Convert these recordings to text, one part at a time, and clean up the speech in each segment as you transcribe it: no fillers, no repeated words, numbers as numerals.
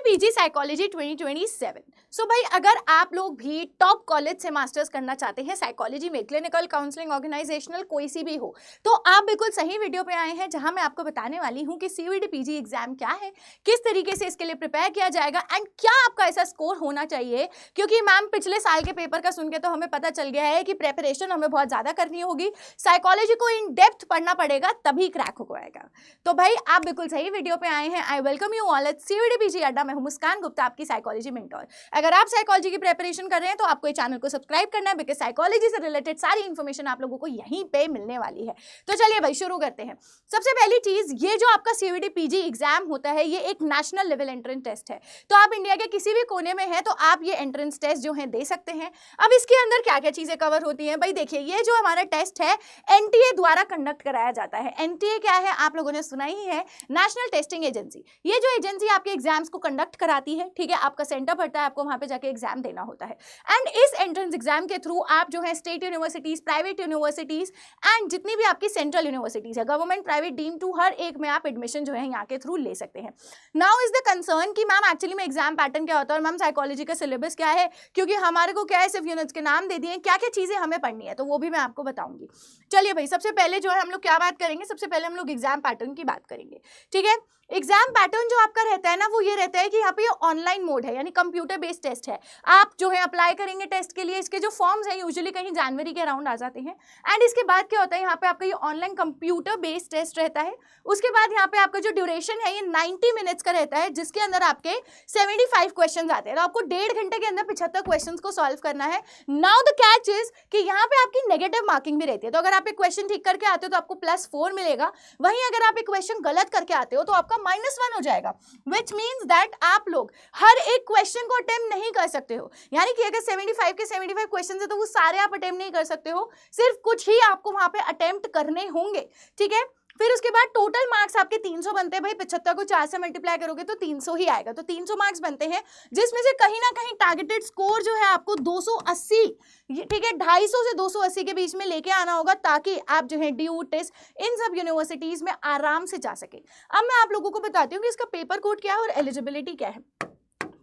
PG psychology 2027। सो भाई अगर आप लोग भी टॉप कॉलेज से मास्टर्स करना चाहते हैं साइकोलॉजी में, क्लिनिकल, काउंसलिंग, ऑर्गेनाइजेशनल, कोई सी भी हो, तो आप बिल्कुल सही वीडियो पे आए हैं, जहां मैं आपको बताने वाली हूं कि सीयूईटी पीजी एग्जाम क्या है, किस तरीके से इसके लिए प्रिपेयर किया जाएगा एंड क्या आपका ऐसा स्कोर होना चाहिए। क्योंकि मैम पिछले साल के पेपर का सुन के तो हमें पता चल गया है कि प्रेपरेशन हमें बहुत ज्यादा करनी होगी, साइकोलॉजी को इन डेप्थ पढ़ना पड़ेगा तभी क्रैक हो पाएगा। तो भाई आप बिल्कुल सही वीडियो पे आए हैं। I welcome you all at CUET PG अड्डा। मैं हूं मुस्कान गुप्ता, आपकी साइकोलॉजी मेंटोर। अगर आप साइकोलॉजी की प्रिपरेशन कर रहे हैं तो आपको ये चैनल को सब्सक्राइब करना है, बिकॉज साइकोलॉजी से रिलेटेड सारी इंफॉर्मेशन आप लोगों को यहीं पे मिलने वाली है। तो चलिए भाई शुरू करते हैं। सबसे पहली चीज, ये जो आपका सीयूईटी पीजी एग्जाम होता है ये एक नेशनल लेवल एंट्रेंस टेस्ट है। तो आप इंडिया के किसी भी कोने में हैं तो आप ये एंट्रेंस टेस्ट जो है दे सकते हैं। अब इसके अंदर क्या क्या चीजें कवर होती हैं भाई, देखिए ये जो हमारा टेस्ट है एनटीए द्वारा कंडक्ट कराया जाता है। एनटीए क्या है, आप लोगों ने सुना ही है, नेशनल टेस्टिंग एजेंसी। ये जो एजेंसी आपके एग्जाम्स को कंडक्ट कराती है, ठीक है, आपका सेंटर पड़ता है, आपको वहां पे जाके एग्जाम देना होता है। एंड इस एंट्रेंस एग्जाम के थ्रू आप जो है state universities, private universities and जितनी भी आपकी सेंट्रल यूनिवर्सिटीज है, गवर्नमेंट, प्राइवेट, डीम टू, हर एक में आप एडमिशन जो है यहाँ के थ्रू ले सकते हैं। नाउ इज द कंसर्न कि मैम एक्चुअली में एग्जाम पैटर्न क्या होता है और मैम साइकोलॉजी का सिलेबस क्या है, क्योंकि हमारे को क्या है सिर्फ यूनिट्स के नाम दे दिए, क्या क्या चीजें हमें पढ़नी है तो वो भी मैं आपको बताऊंगी। चलिए भाई सबसे पहले जो है हम लोग क्या बात करेंगे, सबसे पहले हम लोग एग्जाम पैटर्न की बात करेंगे। ठीक है, एग्जाम पैटर्न जो आपका रहता है ना वो ये रहता है कि यहाँ पे ये ऑनलाइन मोड है, यानी कंप्यूटर बेस्ड टेस्ट है। आप जो है अप्लाई करेंगे टेस्ट के लिए, इसके जो फॉर्म्स हैं यूजुअली कहीं जनवरी के अराउंड आ जाते हैं। एंड इसके बाद क्या होता है, यहाँ पे आपका ये ऑनलाइन कंप्यूटर बेस्ड टेस्ट रहता है। उसके बाद यहाँ पे आपका जो ड्यूरेशन है ये 90 मिनट्स का रहता है, जिसके अंदर आपके 75 क्वेश्चन आते हैं। तो आपको 1.5 घंटे के अंदर 75 क्वेश्चन को सॉल्व करना है। नाउ द कैच इज कि यहाँ पे आपकी नेगेटिव मार्किंग भी रहती है। तो अगर आप एक क्वेश्चन ठीक करके आते हो तो आपको +4 मिलेगा, वहीं अगर आप एक क्वेश्चन गलत करके आते हो तो आपका -1 हो जाएगा। विच मीन्स दैट आप लोग हर एक क्वेश्चन को अटेम्प्ट नहीं कर सकते हो। यानी कि अगर 75 के 75 क्वेश्चन है तो वो सारे आप अटेम्प्ट नहीं कर सकते हो, सिर्फ कुछ ही आपको वहां पे अटेम्प्ट करने होंगे। ठीक है, फिर उसके बाद टोटल मार्क्स आपके 300 बनते हैं भाई। 75 को 4 से मल्टीप्लाई करोगे तो 300 ही आएगा, तो 300 मार्क्स बनते हैं, जिसमें से कहीं ना कहीं टारगेटेड स्कोर जो है आपको 280, ठीक है, 250 से 280 के बीच में लेके आना होगा, ताकि आप जो है ड्यू टेस्ट इन सब यूनिवर्सिटीज में आराम से जा सके। अब मैं आप लोगों को बताती हूँ कि इसका पेपर कोड क्या है और एलिजिबिलिटी क्या है।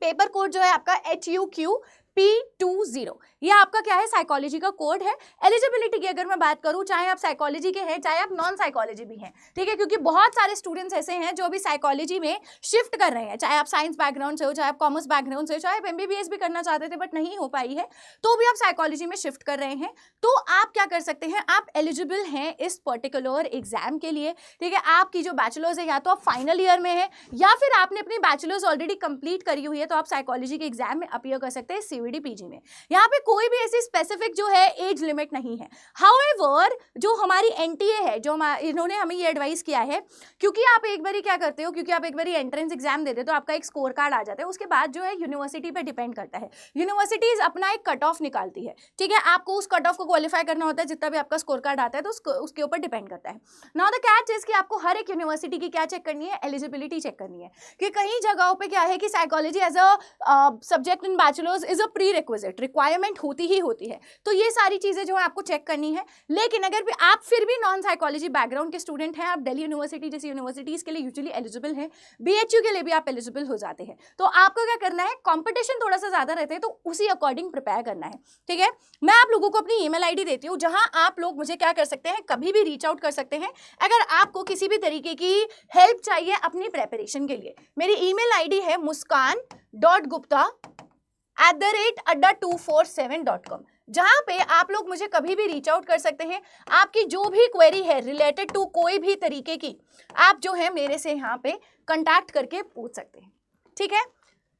पेपर कोड जो है आपका HUQ-P20, ये आपका क्या है, साइकोलॉजी का कोड है। एलिजिबिलिटी की अगर मैं बात करूं, चाहे आप साइकोलॉजी के हैं चाहे आप नॉन साइकोलॉजी भी हैं, ठीक है, क्योंकि बहुत सारे स्टूडेंट्स ऐसे हैं जो अभी साइकोलॉजी में शिफ्ट कर रहे हैं, चाहे आप साइंस बैकग्राउंड से हो, चाहे आप कॉमर्स बैकग्राउंड से हो, चाहे आप MBBS भी करना चाहते थे बट नहीं हो पाई है, तो भी आप साइकोलॉजी में शिफ्ट कर रहे हैं। तो आप क्या कर सकते हैं, आप एलिजिबल हैं इस पर्टिकुलर एग्जाम के लिए। ठीक है, आपकी जो बैचलर्स है या तो आप फाइनल ईयर में है या फिर आपने अपनी बैचलर्स ऑलरेडी कंप्लीट करी हुई है, तो आप साइकोलॉजी के एग्जाम में अपीयर कर सकते हैं सीयूईटी पीजी में। यहाँ पे कोई भी ऐसी स्पेसिफिक जो है एज लिमिट नहीं है। हाउएवर जो हमारी एनटीए है, जो इन्होंने हमें ये एडवाइस किया है, क्योंकि आप एक बारी क्या करते हो, क्योंकि आप एक बारी एंट्रेंस एग्जाम देते हो तो आपका एक स्कोर कार्ड आ जाता है, उसके बाद जो है यूनिवर्सिटी पे डिपेंड करता है। यूनिवर्सिटीज अपना एक कट ऑफ निकालती है, ठीक है, आपको उस कट ऑफ को क्वालिफाई करना होता है, जितना भी आपका स्कोर कार्ड आता है तो उसके ऊपर डिपेंड करता है। नाउ द कैच इज कि आपको हर एक यूनिवर्सिटी की क्या चेक करनी है, एलिजिबिलिटी चेक करनी है। कि कई जगहों पे क्या है कि psychology as a subject in bachelors is a prerequisite, requirement होती ही होती है, तो ये सारी चीजें जो है आपको चेक करनी है। लेकिन अगर भी आप फिर भी नॉन साइकोलॉजी बैकग्राउंड के स्टूडेंट हैं, आप दिल्ली यूनिवर्सिटी जैसी यूनिवर्सिटीज के लिए यूजुअली एलिजिबल हैं, BHU के लिए भी आप एलिजिबल हो जाते हैं, तो आपको क्या करना है, कंपटीशन थोड़ा सा ज्यादा रहता है तो उसी अकॉर्डिंग प्रिपेयर करना है। ठीक है, मैं आप लोगों को अपनी ईमेल आईडी देती हूँ, जहां आप लोग मुझे क्या कर सकते हैं, कभी भी रीच आउट कर सकते हैं अगर आपको किसी भी तरीके की हेल्प चाहिए अपनी प्रेपरेशन के लिए। मेरी ईमेल आईडी है muskan.gupta@adda247.com, जहां पे आप लोग मुझे कभी भी रीच आउट कर सकते हैं। आपकी जो भी क्वेरी है रिलेटेड टू कोई भी तरीके की, आप जो है मेरे से यहाँ पे कांटेक्ट करके पूछ सकते हैं। ठीक है,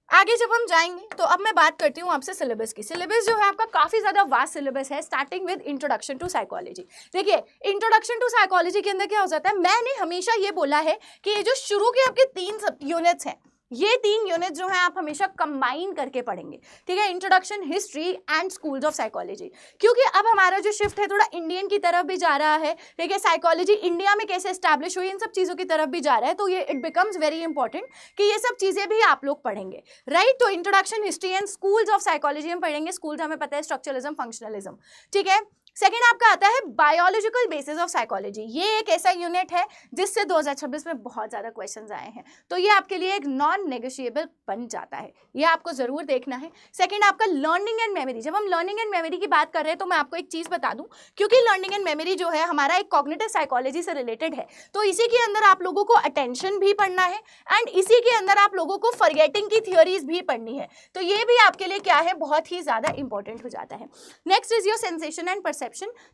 आगे जब हम जाएंगे तो अब मैं बात करती हूँ आपसे सिलेबस की। सिलेबस जो है आपका काफी ज्यादा वास्ट सिलेबस है, starting with introduction to psychology. देखिए इंट्रोडक्शन टू साइकोलॉजी के अंदर क्या हो जाता है, मैंने हमेशा ये बोला है कि ये जो शुरू के आपके 3 यूनिट्स हैं, ये 3 यूनिट जो है आप हमेशा कंबाइन करके पढ़ेंगे। ठीक है, introduction, history and schools of psychology, क्योंकि अब हमारा जो शिफ्ट है थोड़ा इंडियन की तरफ भी जा रहा है। ठीक है, साइकोलॉजी इंडिया में कैसे एस्टैब्लिश हुई, इन सब चीज़ों की तरफ भी जा रहा है, तो ये इट बिकम्स वेरी इंपॉर्टेंट कि ये सब चीज़ें भी आप लोग पढ़ेंगे, राइट। तो introduction, history and schools of psychology हम पढ़ेंगे। स्कूल्स हमें पता है स्ट्रक्चरलिज्म, फंक्शनलिज्म। ठीक है, सेकेंड आपका आता है बायोलॉजिकल बेसिस ऑफ साइकोलॉजी। ये एक ऐसा यूनिट है जिससे 2026 में बहुत ज़्यादा क्वेश्चंस आए हैं, तो ये आपके लिए एक नॉन नेगोशिएबल बन जाता है, ये आपको ज़रूर देखना है। सेकेंड आपका लर्निंग एंड मेमोरी। जब हम लर्निंग एंड मेमोरी की बात कर रहे हैं तो मैं आपको एक चीज़ बता दूं, क्योंकि लर्निंग एंड मेमोरी जो है हमारा एक कॉग्निटिव साइकोलॉजी से रिलेटेड है, तो इसी के अंदर आप लोगों को अटेंशन भी पढ़ना है एंड इसी के अंदर आप लोगों को फॉरगेटिंग की थियोरीज भी पढ़नी है, तो ये भी आपके लिए क्या है, बहुत ही ज़्यादा इंपॉर्टेंट हो जाता है। Next is your sensation and perception.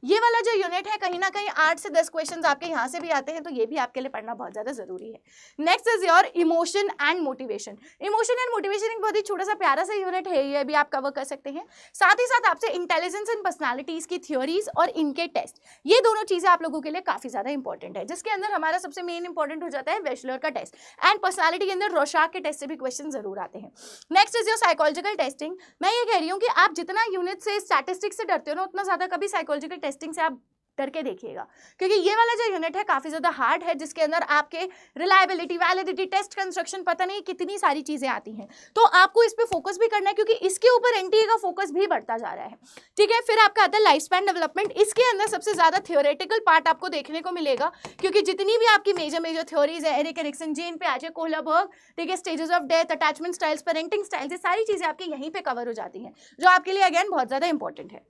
ये वाला जो यूनिट है कहीं ना कहीं 8 से 10 क्वेश्चन आपके यहाँ से भी आते हैं, तो ये भी आपके लिए पढ़ना बहुत ज़्यादा जरूरी है। Next is your emotion and motivation. Emotion and motivation एक बहुत ही छोटा सा प्यारा सा यूनिट है, ये भी आप कवर कर सकते हैं। साथ ही साथ आपसे इंटेलिजेंस एंड पर्सनालिटीज की थ्योरीज और इनके टेस्ट, ये दोनों चीजें आप लोगों के लिए काफी ज्यादा इंपॉर्टेंट है, जिसके अंदर हमारा सबसे मेन इंपॉर्टेंट हो जाता है वेशलर का टेस्ट एंड पर्सनालिटी के अंदर रोशाक के टेस्ट से भी क्वेश्चन जरूर आते हैं। Next is your psychological testing. मैं ये कह रही हूँ कि आप जितना यूनिट से स्टैटिस्टिक्स से डरते हो ना, उतना ज्यादा कभी साइकोलॉजिकल टेस्टिंग से आप डर के देखिएगा, क्योंकि ये वाला जो यूनिट है काफी ज्यादा हार्ड है, जिसके अंदर आपके रिलायबिलिटी, वैलिडिटी, टेस्ट कंस्ट्रक्शन, पता नहीं कितनी सारी चीजें आती हैं, तो आपको इस पे फोकस भी करना है, क्योंकि इसके ऊपर एनटीए का फोकस भी बढ़ता जा रहा है। ठीक है, फिर आपका आता है लाइफ स्पैन डेवलपमेंट। इसके अंदर सबसे ज्यादा थियोरेटिकल पार्ट आपको देखने को मिलेगा, क्योंकि जितनी भी आपकी मेजर थ्योरीज है, एरिक एरिक्सन, जेन पियाजे, कोहलबर्ग, ठीक है, stages of death, attachment styles, parenting styles, ये सारी चीजें आपकी यहीं पे कवर हो जाती हैं, जो आपके लिए अगेन बहुत ज्यादा इंपॉर्टेंट है।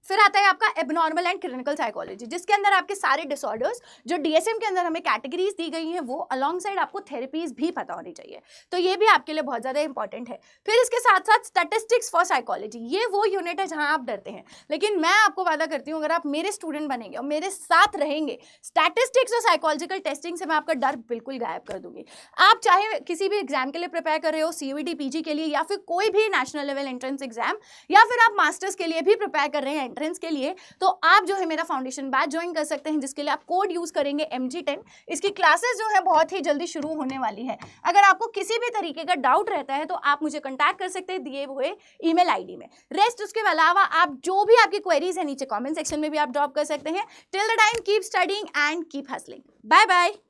फिर आता है आपका एबनॉर्मल एंड क्लिनिकल साइकोलॉजी, जिसके अंदर आपके सारे डिसऑर्डर्स जो डीएसएम के अंदर हमें कैटेगरीज दी गई हैं, वो अलॉन्ग साइड आपको थेरेपीज भी पता होनी चाहिए, तो ये भी आपके लिए बहुत ज़्यादा इंपॉर्टेंट है। फिर इसके साथ साथ स्टैटिस्टिक्स फॉर साइकोलॉजी, ये वो यूनिट है जहां आप डरते हैं, लेकिन मैं आपको वादा करती हूँ, अगर आप मेरे स्टूडेंट बनेंगे और मेरे साथ रहेंगे, स्टैटिस्टिक्स और साइकोलॉजिकल टेस्टिंग से मैं आपका डर बिल्कुल गायब कर दूंगी। आप चाहे किसी भी एग्जाम के लिए प्रिपेयर कर रहे हो, सीयूईटी, पीजी के लिए, या फिर कोई भी नेशनल लेवल एंट्रेंस एग्जाम, या फिर आप मास्टर्स के लिए भी प्रिपेयर कर रहे हैं एंट्रेंस के लिए, तो आप जो है मेरा फाउंडेशन बैच ज्वाइन कर सकते हैं, जिसके लिए आप कोड यूज करेंगे MG10। इसकी क्लासेस जो है बहुत ही जल्दी शुरू होने वाली है। अगर आपको किसी भी तरीके का डाउट रहता है तो आप मुझे कांटेक्ट कर सकते हैं दिए हुए ईमेल आईडी में। रेस्ट उसके अलावा आप जो भी आपकी क्वेरीज है नीचे कमेंट सेक्शन में भी आप ड्रॉप कर सकते हैं। Till the time keep studying and keep hustling. Bye bye.